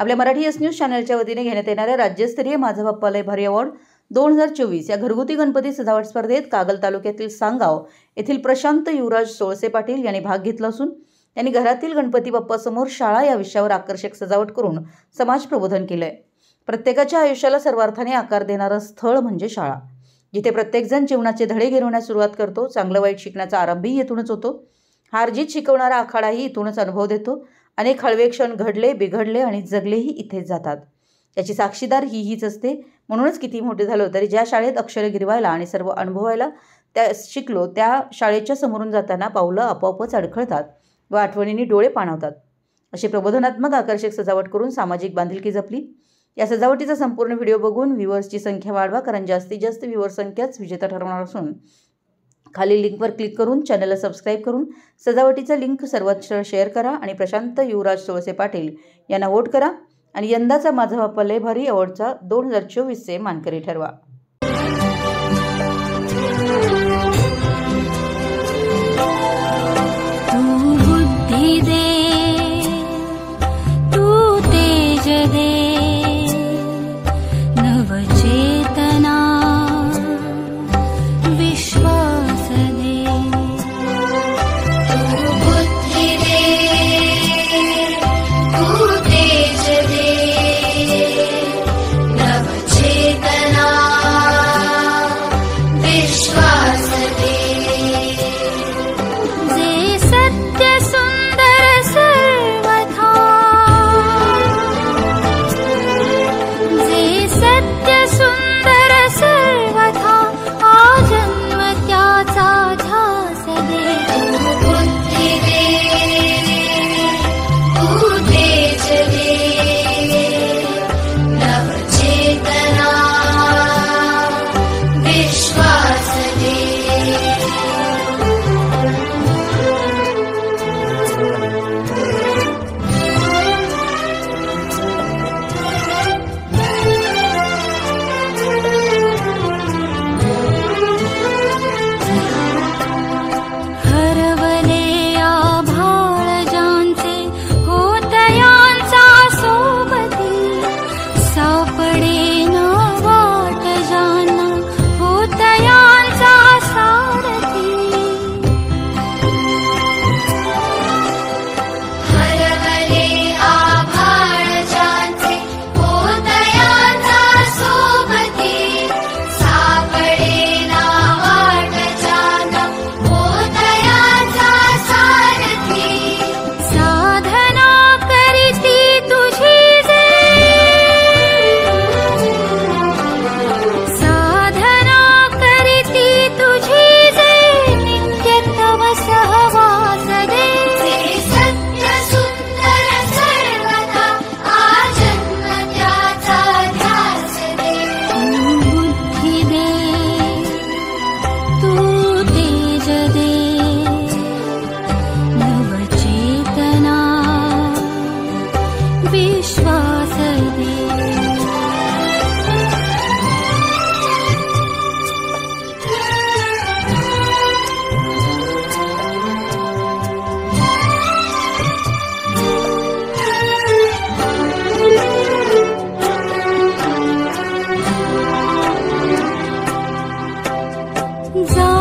आपल्या Marathi S news चॅनलच्या वतीने घेण्यात येणाऱ्या राज्यस्तरीय माझा बाप्पा लय भारी अवॉर्ड 2024 या घरगुती गणपती सजावट स्पर्धेत कागल तालुक्यातील सांगाव येथील प्रशांत युवराज सोळसे पाटील यांनी भाग घेतला असून त्यांनी घरातील गणपती बाप्पा समोर शाळा या विषयावर आकर्षक सजावट करून समाज प्रबोधन केलंय। प्रत्येकाच्या आयुष्याला सर्वार्थाने आकार देणारं स्थळ म्हणजे शाळा, जिथे प्रत्येकजण जीवनाचे धडे गिरवण्यास सुरुवात करतो। चांगलं वाईट शिकण्याचा आरंभही येथूनच होतो। हारजीत शिकवणारा आखाडाही इथूनच अनुभव देतो। अनेक हळवे क्षण घडले, बिघडले आणि जगलेही इथेच जातात। त्याची साक्षीदार हीच असते। म्हणूनच किती मोठे झालो तरी ज्या शाळेत अक्षरे गिरवायला आणि सर्व अनुभवायला त्या शिकलो, त्या शाळेच्या समोरून जाताना पावलं आपोआपच अडखळतात व आठवणींनी डोळे पाणावतात। अशी प्रबोधनात्मक आकर्षक सजावट करून सामाजिक बांधिलकी जपली। या सजावटीचा संपूर्ण व्हिडिओ बघून व्ह्यूअर्सची संख्या वाढवा, कारण जास्तीत जास्त व्ह्यूअर्स संख्याच विजेता ठरवणार असून खाली लिंकवर क्लिक करून चॅनलला सबस्क्राईब करून सजावटीचा लिंक सर्वत्र शेअर करा आणि प्रशांत युवराज सोळसे पाटील यांना वोट करा आणि यंदाचा माझा बाप्पा लय भारी अवॉर्डचा 2024 चे मानकरी ठरवा। जा